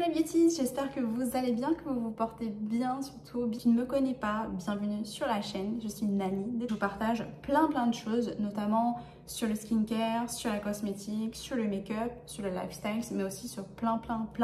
les beauties, j'espère que vous allez bien, que vous vous portez bien, surtout si tu ne me connais pas, bienvenue sur la chaîne, je suis Nani. Je vous partage plein de choses, notamment sur le skincare, sur la cosmétique, sur le make-up, sur le lifestyle, mais aussi sur plein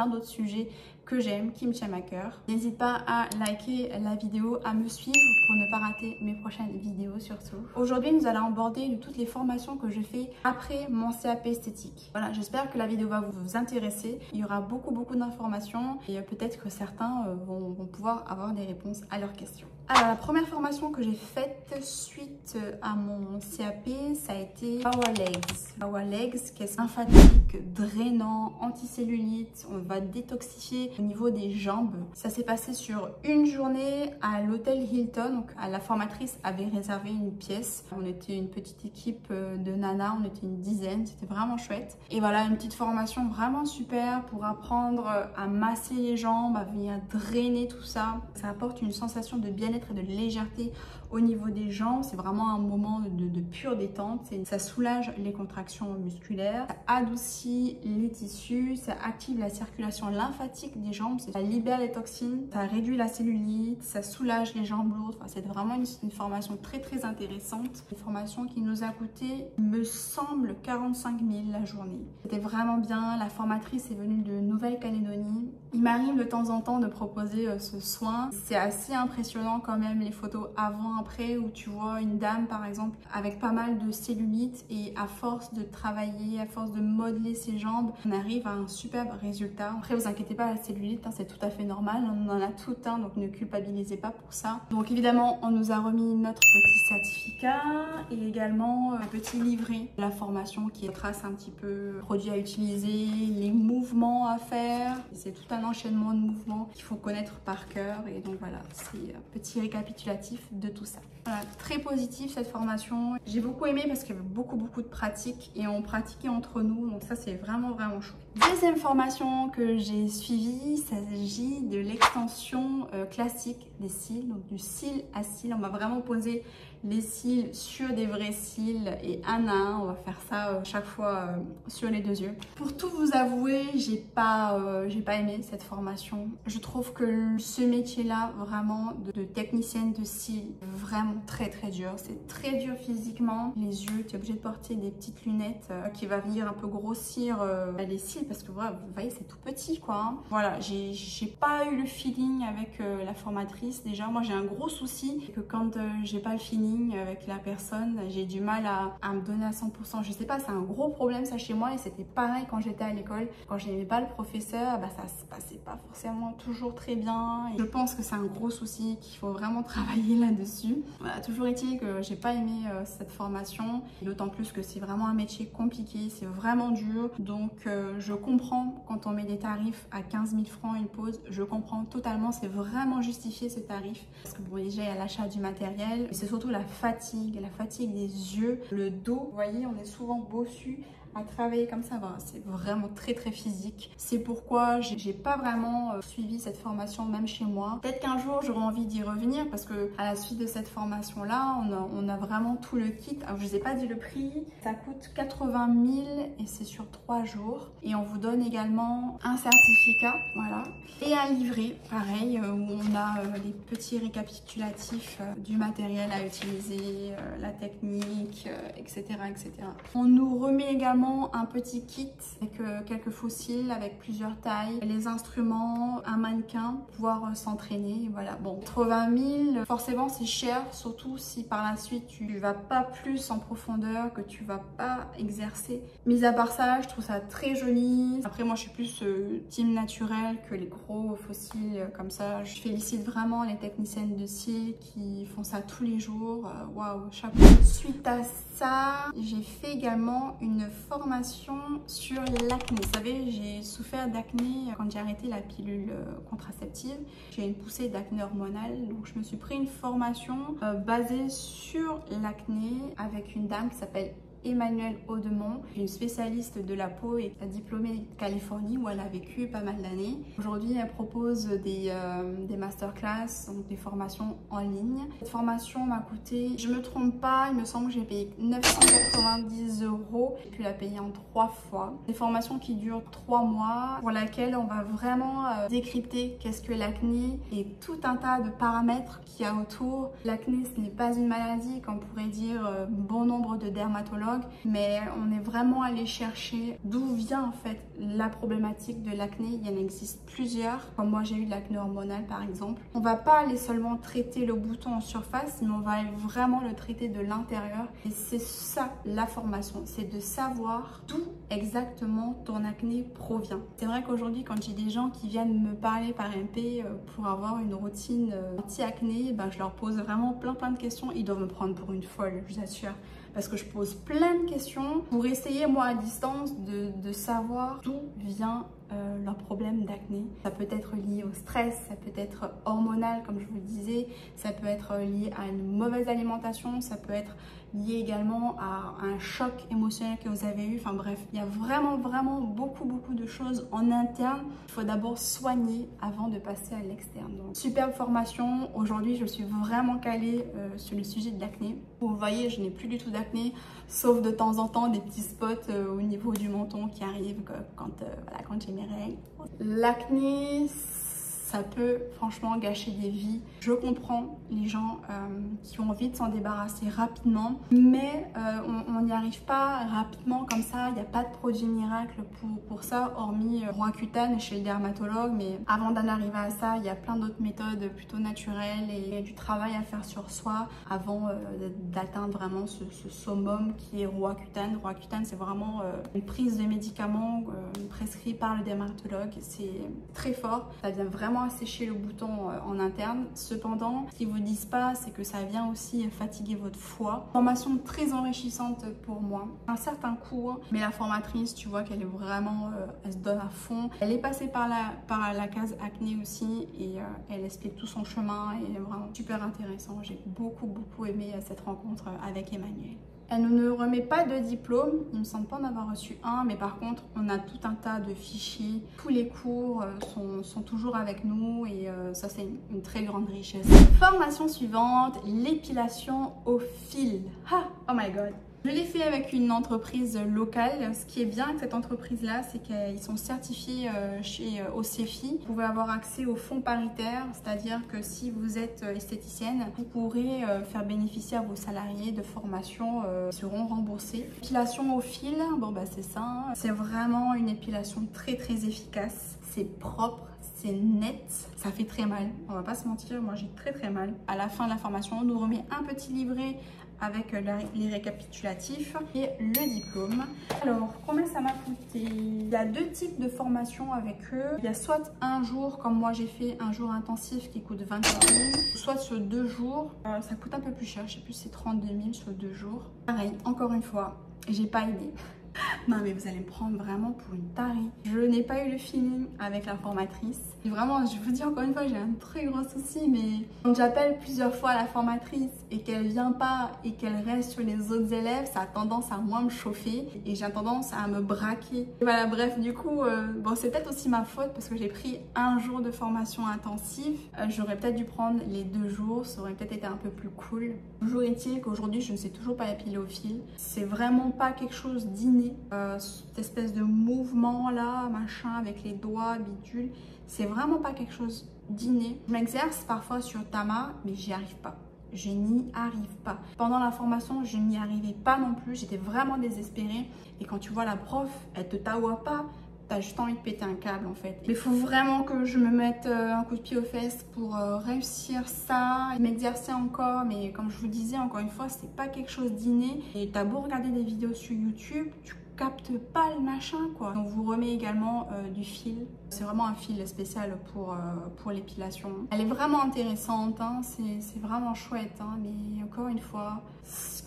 d'autres sujets que j'aime, qui me tiennent à cœur. N'hésite pas à liker la vidéo, à me suivre pour ne pas rater mes prochaines vidéos surtout. Aujourd'hui, nous allons aborder de toutes les formations que je fais après mon CAP esthétique. Voilà, j'espère que la vidéo va vous intéresser. Il y aura beaucoup d'informations et peut-être que certains vont pouvoir avoir des réponses à leurs questions. Alors, la première formation que j'ai faite suite à mon CAP, ça a été Power Legs. Power Legs, qui est lymphatique, drainant, anticellulite. On va détoxifier au niveau des jambes. Ça s'est passé sur une journée à l'hôtel Hilton. Donc, la formatrice avait réservé une pièce. On était une petite équipe de nanas, on était une dizaine. C'était vraiment chouette. Et voilà, une petite formation vraiment super pour apprendre à masser les jambes, à venir drainer tout ça. Ça apporte une sensation de bien-être et de légèreté au niveau des jambes. C'est vraiment un moment de pure détente. Ça soulage les contractions musculaires, ça adoucit les tissus, ça active la circulation lymphatique des jambes, ça libère les toxines, ça réduit la cellulite, ça soulage les jambes lourdes. Enfin, c'est vraiment une formation très intéressante. Une formation qui nous a coûté, me semble, 45 000 la journée. C'était vraiment bien. La formatrice est venue de Nouvelle-Calédonie. Il m'arrive de temps en temps de proposer ce soin. C'est assez impressionnant quand même, les photos avant-après, où tu vois une dame par exemple avec pas mal de cellulite, et à force de travailler, à force de modeler ses jambes, on arrive à un superbe résultat. Après, vous inquiétez pas, la cellulite, c'est tout à fait normal, on en a tout un, donc ne culpabilisez pas pour ça. Donc évidemment, on nous a remis notre petit certificat et également un petit livret de la formation qui trace un petit peu les produits à utiliser, les mouvements à faire. C'est tout un enchaînement de mouvements qu'il faut connaître par cœur, et donc voilà, c'est un petit récapitulatif de tout ça. Voilà, très positif cette formation. J'ai beaucoup aimé parce qu'il y avait beaucoup de pratiques et on pratiquait entre nous, donc ça c'est vraiment chouette. Deuxième formation que j'ai suivie, il s'agit de l'extension classique des cils, donc du cil à cils. On va vraiment poser les cils sur des vrais cils et un à un, on va faire ça chaque fois sur les deux yeux. Pour tout vous avouer, j'ai pas aimé cette formation. Je trouve que ce métier-là, vraiment de technicienne de cils, vraiment très dur. C'est très dur physiquement. Les yeux, tu es obligé de porter des petites lunettes qui va venir un peu grossir les cils, parce que voilà, vous voyez, c'est tout petit quoi. Hein. Voilà, j'ai pas eu le feeling avec la formatrice. Déjà, moi j'ai un gros souci, c'est que quand j'ai pas le feeling avec la personne, j'ai du mal à me donner à 100%. Je sais pas, c'est un gros problème ça chez moi, et c'était pareil quand j'étais à l'école. Quand j'aimais pas le professeur, bah ça se passait pas forcément toujours très bien. Et je pense que c'est un gros souci, qu'il faut vraiment travailler là-dessus. Voilà, toujours est-il que j'ai pas aimé cette formation, d'autant plus que c'est vraiment un métier compliqué, c'est vraiment dur. Donc je comprends quand on met des tarifs à 15 000 francs une pause, je comprends totalement, c'est vraiment justifié ce tarif. Parce que bon, déjà il y a l'achat du matériel, mais c'est surtout la fatigue des yeux, le dos. Vous voyez, on est souvent bossu à travailler comme ça, ben, c'est vraiment très physique. C'est pourquoi j'ai pas vraiment suivi cette formation même chez moi. Peut-être qu'un jour j'aurai envie d'y revenir, parce que à la suite de cette formation là, on a vraiment tout le kit. Alors, je vous ai pas dit le prix, ça coûte 80 000 et c'est sur 3 jours. Et on vous donne également un certificat, voilà, et un livret, pareil, où on a les petits récapitulatifs du matériel à utiliser, la technique, etc. On nous remet également un petit kit avec quelques fossiles, avec plusieurs tailles, les instruments, un mannequin pour pouvoir s'entraîner. Voilà, bon, 80 000, forcément c'est cher, surtout si par la suite tu vas pas plus en profondeur, que tu vas pas exercer. Mis à part ça, je trouve ça très joli. Après, moi je suis plus team naturel que les gros fossiles comme ça. Je félicite vraiment les techniciennes de cils qui font ça tous les jours. Waouh, chapeau. Suite à ça, j'ai fait également une formation sur l'acné. Vous savez, j'ai souffert d'acné quand j'ai arrêté la pilule contraceptive. J'ai une poussée d'acné hormonale, donc je me suis pris une formation basée sur l'acné avec une dame qui s'appelle Emmanuelle Audemont, une spécialiste de la peau et diplômée de Californie où elle a vécu pas mal d'années. Aujourd'hui, elle propose des masterclass, donc des formations en ligne. Cette formation m'a coûté, je me trompe pas, il me semble que j'ai payé 990 €. J'ai pu la payer en 3 fois. Des formations qui durent 3 mois pour laquelle on va vraiment décrypter qu'est-ce que l'acné et tout un tas de paramètres qu'il y a autour. L'acné, ce n'est pas une maladie, comme pourrait dire bon nombre de dermatologues, mais on est vraiment allé chercher d'où vient en fait la problématique de l'acné. Il y en existe plusieurs, comme moi j'ai eu de l'acné hormonal par exemple. On va pas aller seulement traiter le bouton en surface, mais on va aller vraiment le traiter de l'intérieur. Et c'est ça la formation, c'est de savoir d'où exactement ton acné provient. C'est vrai qu'aujourd'hui, quand j'ai des gens qui viennent me parler par MP pour avoir une routine anti-acné, ben, je leur pose vraiment plein de questions. Ils doivent me prendre pour une folle, je vous assure. Parce que je pose plein de questions pour essayer, moi, à distance, de savoir d'où vient leur problème d'acné. Ça peut être lié au stress, ça peut être hormonal, comme je vous le disais, ça peut être lié à une mauvaise alimentation, ça peut être lié également à un choc émotionnel que vous avez eu. Enfin bref, il y a vraiment beaucoup de choses en interne. Il faut d'abord soigner avant de passer à l'externe. Donc, superbe formation. Aujourd'hui, je suis vraiment calée sur le sujet de l'acné. Vous voyez, je n'ai plus du tout d'acné, sauf de temps en temps des petits spots au niveau du menton qui arrivent quand j'ai mes règles. L'acné, ça peut franchement gâcher des vies. Je comprends les gens qui ont envie de s'en débarrasser rapidement, mais on n'y arrive pas rapidement comme ça. Il n'y a pas de produit miracle pour ça, hormis Roaccutane chez le dermatologue. Mais avant d'en arriver à ça, il y a plein d'autres méthodes plutôt naturelles et il y a du travail à faire sur soi avant d'atteindre vraiment ce summum qui est Roaccutane. Roaccutane, c'est vraiment une prise de médicaments prescrit par le dermatologue. C'est très fort, ça vient vraiment assécher le bouton en interne. Cependant, ce qu'ils vous disent pas, c'est que ça vient aussi fatiguer votre foie. Formation très enrichissante pour moi. Un certain cours, mais la formatrice, tu vois qu'elle est vraiment, elle se donne à fond. Elle est passée par la case acné aussi et elle explique tout son chemin et vraiment super intéressant. J'ai beaucoup aimé cette rencontre avec Emmanuelle. Elle ne remet pas de diplôme, il me semble pas en avoir reçu un, mais par contre on a tout un tas de fichiers. Tous les cours sont toujours avec nous et ça c'est une très grande richesse. Formation suivante, l'épilation au fil. Ah, oh my god. Je l'ai fait avec une entreprise locale. Ce qui est bien avec cette entreprise-là, c'est qu'ils sont certifiés chez OCFI. Vous pouvez avoir accès au fonds paritaire, c'est-à-dire que si vous êtes esthéticienne, vous pourrez faire bénéficier à vos salariés de formations qui seront remboursées. Épilation au fil, bon bah c'est ça. Hein. C'est vraiment une épilation très efficace. C'est propre. C'est net, ça fait très mal, on va pas se mentir, moi j'ai très mal. À la fin de la formation, on nous remet un petit livret avec les récapitulatifs et le diplôme. Alors, combien ça m'a coûté? Il y a 2 types de formations avec eux. Il y a soit un jour, comme moi j'ai fait un jour intensif qui coûte 24 000, soit sur 2 jours, ça coûte un peu plus cher, je sais plus, c'est 32 000 sur 2 jours. Pareil, encore une fois, j'ai pas aimé. Non mais vous allez me prendre vraiment pour une tarée. Je n'ai pas eu le feeling avec la formatrice. Et vraiment, je vous dis encore une fois, j'ai un très gros souci, mais quand j'appelle plusieurs fois la formatrice et qu'elle vient pas et qu'elle reste sur les autres élèves, ça a tendance à moins me chauffer et j'ai tendance à me braquer. Et voilà, bref, du coup, bon, c'est peut-être aussi ma faute parce que j'ai pris un jour de formation intensive. J'aurais peut-être dû prendre les 2 jours, ça aurait peut-être été un peu plus cool. Toujours est-il qu'aujourd'hui, je ne sais toujours pas épiler au fil. C'est vraiment pas quelque chose d'inné. Cette espèce de mouvement là, machin, avec les doigts, bidule, c'est vraiment pas quelque chose d'inné. Je m'exerce parfois sur Tama, mais j'y arrive pas. Je n'y arrive pas. Pendant la formation, je n'y arrivais pas non plus. J'étais vraiment désespérée. Et quand tu vois la prof, elle te taoua pas. T'as juste envie de péter un câble en fait. Mais il faut vraiment que je me mette un coup de pied aux fesses pour réussir ça, m'exercer encore. Mais comme je vous disais, encore une fois, c'est pas quelque chose d'inné. Et t'as beau regarder des vidéos sur YouTube, tu capte pas le machin quoi. On vous remet également du fil. C'est vraiment un fil spécial pour l'épilation. Elle est vraiment intéressante, hein. C'est vraiment chouette, hein. Mais encore une fois,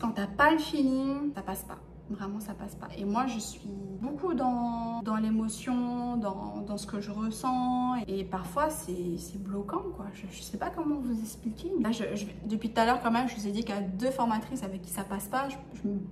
quand t'as pas le feeling, ça passe pas. Vraiment, ça passe pas. Et moi, je suis beaucoup dans l'émotion, dans ce que je ressens. Et parfois, c'est bloquant, quoi. Je sais pas comment vous expliquer. Là, depuis tout à l'heure, quand même, je vous ai dit qu'il y a 2 formatrices avec qui ça passe pas. Je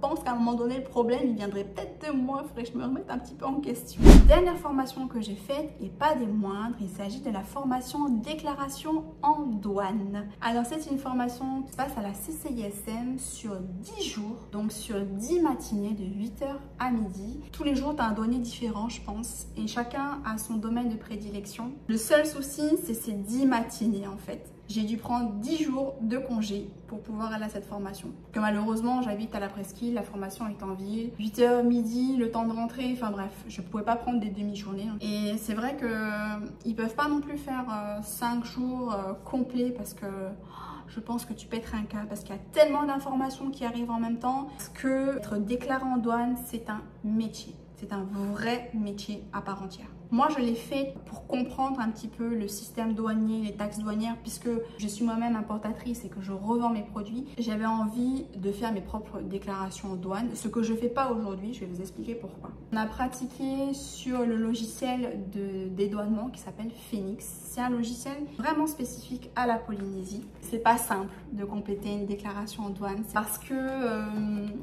pense qu'à un moment donné, le problème, il viendrait peut-être de moi. Il faudrait que je me remette un petit peu en question. Dernière formation que j'ai faite, et pas des moindres, il s'agit de la formation déclaration en douane. Alors, c'est une formation qui se passe à la CCISM sur 10 jours, donc sur 10 matinées de 8h à midi. Tous les jours, tu as un douanier différent, je pense, et chacun a son domaine de prédilection. Le seul souci, c'est ces 10 matinées, en fait. J'ai dû prendre 10 jours de congé pour pouvoir aller à cette formation. Que malheureusement, j'habite à la presqu'île, la formation est en ville. 8h, midi, le temps de rentrer, enfin bref, je ne pouvais pas prendre des demi-journées. Et c'est vrai qu'ils ne peuvent pas non plus faire 5 jours complets parce que je pense que tu pèterais un câble parce qu'il y a tellement d'informations qui arrivent en même temps que être déclaré en douane, c'est un métier. C'est un vrai métier à part entière. Moi, je l'ai fait pour comprendre un petit peu le système douanier, les taxes douanières, puisque je suis moi-même importatrice et que je revends mes produits. J'avais envie de faire mes propres déclarations en douane, ce que je ne fais pas aujourd'hui. Je vais vous expliquer pourquoi. On a pratiqué sur le logiciel de dédouanement qui s'appelle Phoenix. C'est un logiciel vraiment spécifique à la Polynésie. C'est pas simple de compléter une déclaration en douane parce que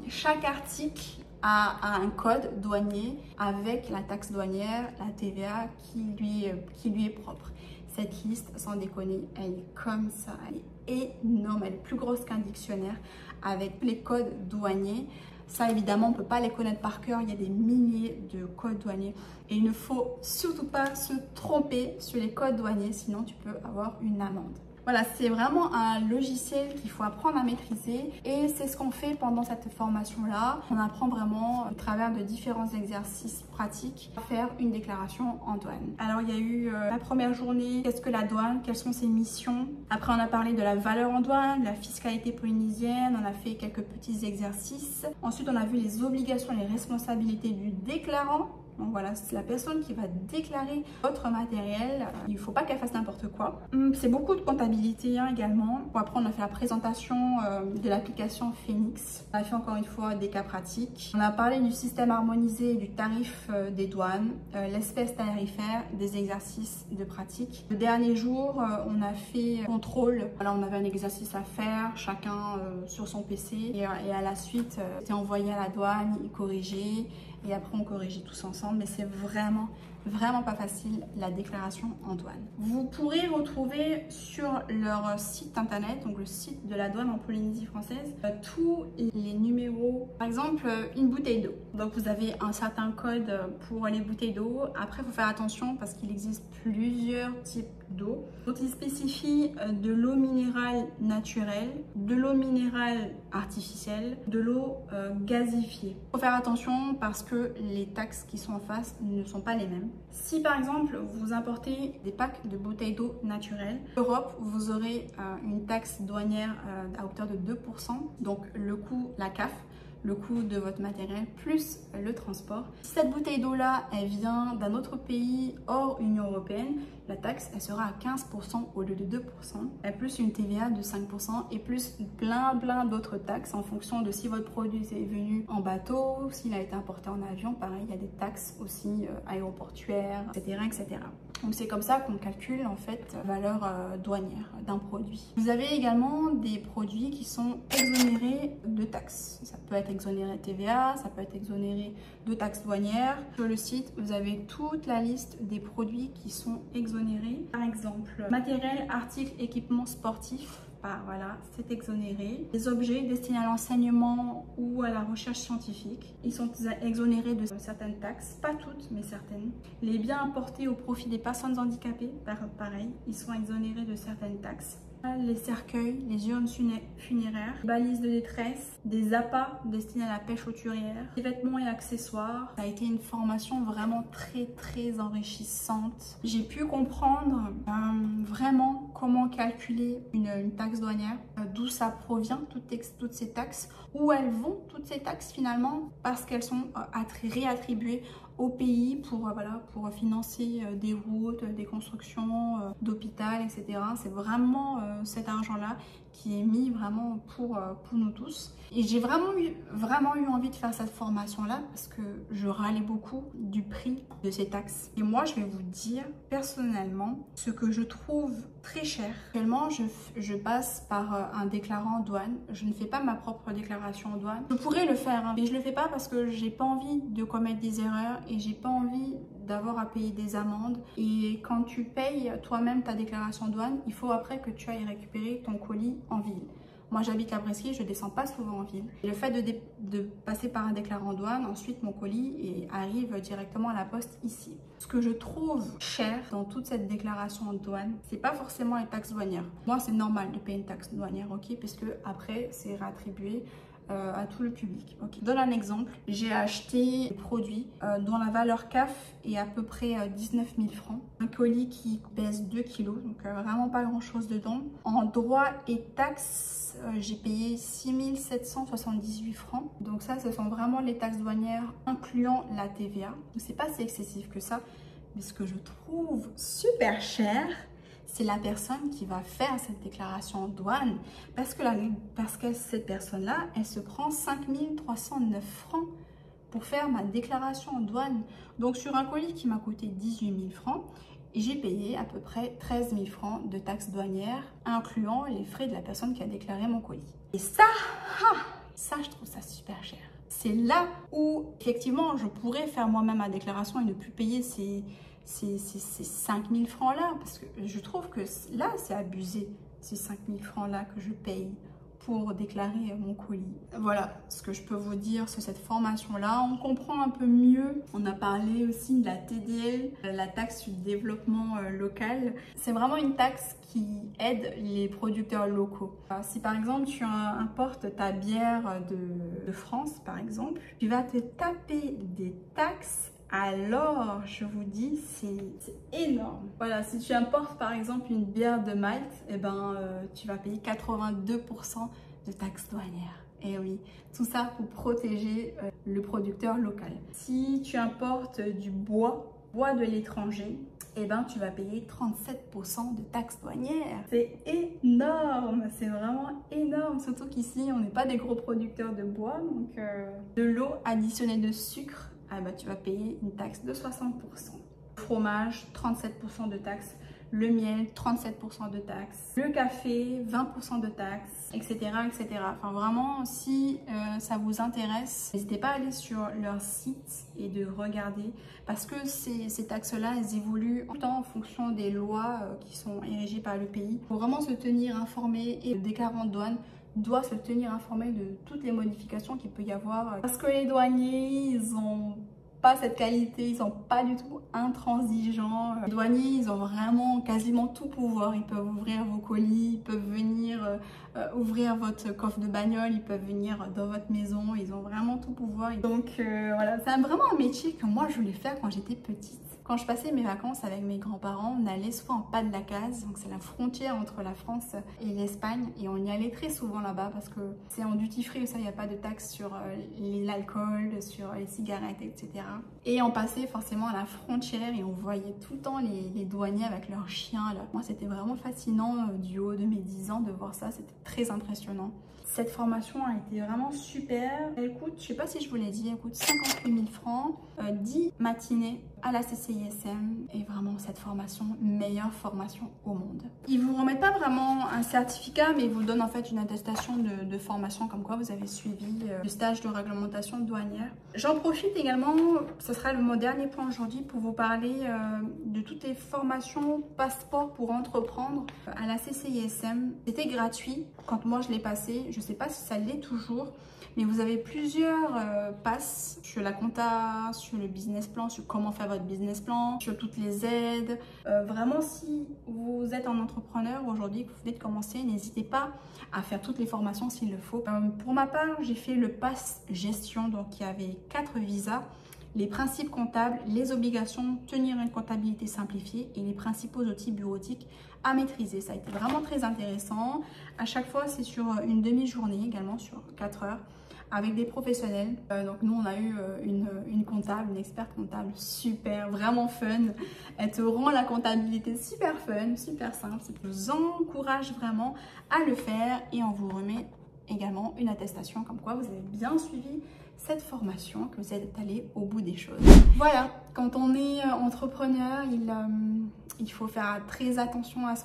chaque article a un code douanier avec la taxe douanière, la TVA qui lui est propre. Cette liste, sans déconner, elle est comme ça, elle est énorme, elle est plus grosse qu'un dictionnaire avec les codes douaniers. Ça, évidemment, on ne peut pas les connaître par cœur, il y a des milliers de codes douaniers et il ne faut surtout pas se tromper sur les codes douaniers, sinon tu peux avoir une amende. Voilà, c'est vraiment un logiciel qu'il faut apprendre à maîtriser et c'est ce qu'on fait pendant cette formation-là. On apprend vraiment, au travers de différents exercices pratiques, à faire une déclaration en douane. Alors, il y a eu la première journée, qu'est-ce que la douane, quelles sont ses missions. Après, on a parlé de la valeur en douane, de la fiscalité polynésienne, on a fait quelques petits exercices. Ensuite, on a vu les obligations et les responsabilités du déclarant. Donc voilà, c'est la personne qui va déclarer votre matériel. Il ne faut pas qu'elle fasse n'importe quoi. C'est beaucoup de comptabilité également. Pour après, on a fait la présentation de l'application Phoenix. On a fait encore une fois des cas pratiques. On a parlé du système harmonisé du tarif des douanes, l'espèce tarifaire, des exercices de pratique. Le dernier jour, on a fait contrôle. Voilà, on avait un exercice à faire, chacun sur son PC. Et à la suite, c'était envoyé à la douane, ils corrigeaient. Et après on corrige tous ensemble, mais c'est vraiment pas facile la déclaration en douane. Vous pourrez retrouver sur leur site internet, donc le site de la douane en Polynésie française, tous les numéros. Par exemple, une bouteille d'eau. Donc vous avez un certain code pour les bouteilles d'eau. Après, il faut faire attention parce qu'il existe plusieurs types d'eau. Donc il spécifie de l'eau minérale naturelle, de l'eau minérale artificielle, de l'eau gazifiée. Il faut faire attention parce que les taxes qui sont en face ne sont pas les mêmes. Si par exemple vous importez des packs de bouteilles d'eau naturelles, en Europe vous aurez une taxe douanière à hauteur de 2%, donc le coût, la CAF, le coût de votre matériel plus le transport. Si cette bouteille d'eau là, elle vient d'un autre pays hors Union européenne, la taxe elle sera à 15% au lieu de 2%, et plus une TVA de 5% et plus plein d'autres taxes en fonction de si votre produit est venu en bateau, s'il a été importé en avion, pareil, il y a des taxes aussi aéroportuaires, etc. Donc c'est comme ça qu'on calcule en fait la valeur douanière d'un produit. Vous avez également des produits qui sont exonérés de taxes. Ça peut être exonéré de TVA, ça peut être exonéré de taxes douanières. Sur le site, vous avez toute la liste des produits qui sont exonérés. Par exemple, matériel, articles, équipements sportifs. Voilà, c'est exonéré. Les objets destinés à l'enseignement ou à la recherche scientifique, ils sont exonérés de certaines taxes, pas toutes, mais certaines. Les biens importés au profit des personnes handicapées, pareil, ils sont exonérés de certaines taxes. Les cercueils, les urnes funéraires, les balises de détresse, des appâts destinés à la pêche hauturière, des vêtements et accessoires. Ça a été une formation vraiment très enrichissante. J'ai pu comprendre vraiment comment calculer une taxe douanière, d'où ça provient, toutes ces taxes, où elles vont, toutes ces taxes finalement, parce qu'elles sont réattribuées au pays pour financer des routes, des constructions d'hôpitaux, etc. C'est vraiment cet argent-là qui est mis vraiment pour nous tous. Et j'ai vraiment eu envie de faire cette formation-là parce que je râlais beaucoup du prix de ces taxes. Et moi, je vais vous dire personnellement ce que je trouve très cher. Actuellement, je passe par un déclarant en douane. Je ne fais pas ma propre déclaration en douane. Je pourrais le faire, hein, mais je le fais pas parce que j'ai pas envie de commettre des erreurs et j'ai pas envie d'avoir à payer des amendes. Et quand tu payes toi-même ta déclaration en douane, il faut après que tu ailles récupérer ton colis en ville. Moi, j'habite la Presqu'île, je descends pas souvent en ville. Le fait de passer par un déclarant en douane, ensuite mon colis arrive directement à la poste ici. Ce que je trouve cher dans toute cette déclaration en douane, c'est pas forcément les taxes douanières. Moi, c'est normal de payer une taxe douanière, ok, parce que après, c'est réattribué à tout le public. Okay. Je donne un exemple. J'ai acheté des produits dont la valeur CAF est à peu près 19 000 francs. Un colis qui pèse 2 kg, donc vraiment pas grand chose dedans. En droits et taxes, j'ai payé 6 778 francs. Donc ça, ce sont vraiment les taxes douanières incluant la TVA. Donc c'est pas si excessif que ça. Mais ce que je trouve super cher, c'est la personne qui va faire cette déclaration en douane parce que cette personne-là, elle se prend 5 309 francs pour faire ma déclaration en douane. Donc, sur un colis qui m'a coûté 18 000 francs, j'ai payé à peu près 13 000 francs de taxes douanières, incluant les frais de la personne qui a déclaré mon colis. Et ça, je trouve ça super cher. C'est là où, effectivement, je pourrais faire moi-même ma déclaration et ne plus payer ces 5 000 francs là, parce que je trouve que là c'est abusé, ces 5 000 francs là que je paye pour déclarer mon colis. Voilà ce que je peux vous dire sur cette formation là. On comprend un peu mieux. On a parlé aussi de la TDL, la taxe sur le développement local. C'est vraiment une taxe qui aide les producteurs locaux. Alors, si par exemple tu importes ta bière de France par exemple, tu vas te taper des taxes. Alors, je vous dis, c'est énorme. Voilà, si tu importes par exemple une bière de Malte, eh ben, tu vas payer 82% de taxes douanières. Et oui, tout ça pour protéger le producteur local. Si tu importes du bois de l'étranger, eh ben, tu vas payer 37% de taxes douanières. C'est énorme, c'est vraiment énorme. Surtout qu'ici, on n'est pas des gros producteurs de bois. Donc, de l'eau additionnée de sucre, ah bah, tu vas payer une taxe de 60%. Le fromage, 37% de taxes. Le miel, 37% de taxes. Le café, 20% de taxes, etc., etc. Enfin, vraiment, si ça vous intéresse, n'hésitez pas à aller sur leur site et de regarder parce que ces taxes-là, elles évoluent tout le temps en fonction des lois qui sont érigées par le pays. Il faut vraiment se tenir informé et le déclarant de douane doit se tenir informé de toutes les modifications qu'il peut y avoir. Parce que les douaniers, ils ont pas cette qualité, ils sont pas du tout intransigeants. Les douaniers, ils ont vraiment quasiment tout pouvoir. Ils peuvent ouvrir vos colis, ils peuvent venir ouvrir votre coffre de bagnole, ils peuvent venir dans votre maison, ils ont vraiment tout pouvoir. Donc voilà, c'est vraiment un métier que moi je voulais faire quand j'étais petite. Quand je passais mes vacances avec mes grands-parents, on allait souvent en Pas de la Case, donc c'est la frontière entre la France et l'Espagne, et on y allait très souvent là-bas parce que c'est en duty free, ça, il n'y a pas de taxe sur l'alcool, sur les cigarettes, etc. Et on passait forcément à la frontière et on voyait tout le temps les douaniers avec leurs chiens là. Moi, c'était vraiment fascinant du haut de mes 10 ans de voir ça, c'était très impressionnant. Cette formation a été vraiment super. Elle coûte, je sais pas si je vous l'ai dit, elle coûte 58 000 francs, 10 matinées à la CCISM. Et vraiment, cette formation, meilleure formation au monde. Ils vous remettent pas vraiment un certificat, mais ils vous donnent en fait une attestation de formation comme quoi vous avez suivi le stage de réglementation douanière. J'en profite également, ce sera mon dernier point aujourd'hui, pour vous parler de toutes les formations passeport pour entreprendre à la CCISM. C'était gratuit quand moi je l'ai passé. Je ne sais pas si ça l'est toujours, mais vous avez plusieurs passes sur la compta, sur le business plan, sur comment faire votre business plan, sur toutes les aides. Vraiment, si vous êtes un entrepreneur aujourd'hui, que vous venez de commencer, n'hésitez pas à faire toutes les formations s'il le faut. Pour ma part, j'ai fait le pass gestion, donc il y avait 4 visas. les principes comptables, les obligations, tenir une comptabilité simplifiée et les principaux outils bureautiques à maîtriser. Ça a été vraiment très intéressant. À chaque fois, c'est sur une demi-journée également, sur 4 heures, avec des professionnels. Donc nous, on a eu une comptable, une experte comptable super, vraiment fun. Elle te rend la comptabilité super fun, super simple. Ça vous encourage vraiment à le faire et on vous remet également une attestation comme quoi vous avez bien suivi cette formation, que vous êtes allé au bout des choses. Voilà, quand on est entrepreneur, il faut faire très attention à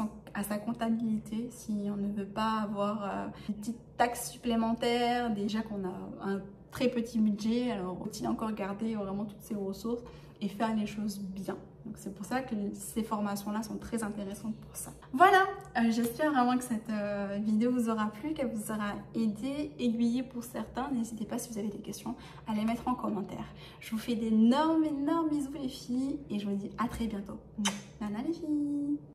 sa comptabilité si on ne veut pas avoir des petites taxes supplémentaires, déjà qu'on a un très petit budget, alors faut-il encore garder vraiment toutes ses ressources et faire les choses bien. Donc c'est pour ça que ces formations-là sont très intéressantes pour ça. Voilà, j'espère vraiment que cette vidéo vous aura plu, qu'elle vous aura aidé, aiguillé pour certains. N'hésitez pas si vous avez des questions à les mettre en commentaire. Je vous fais d'énormes bisous les filles et je vous dis à très bientôt. Nana les filles.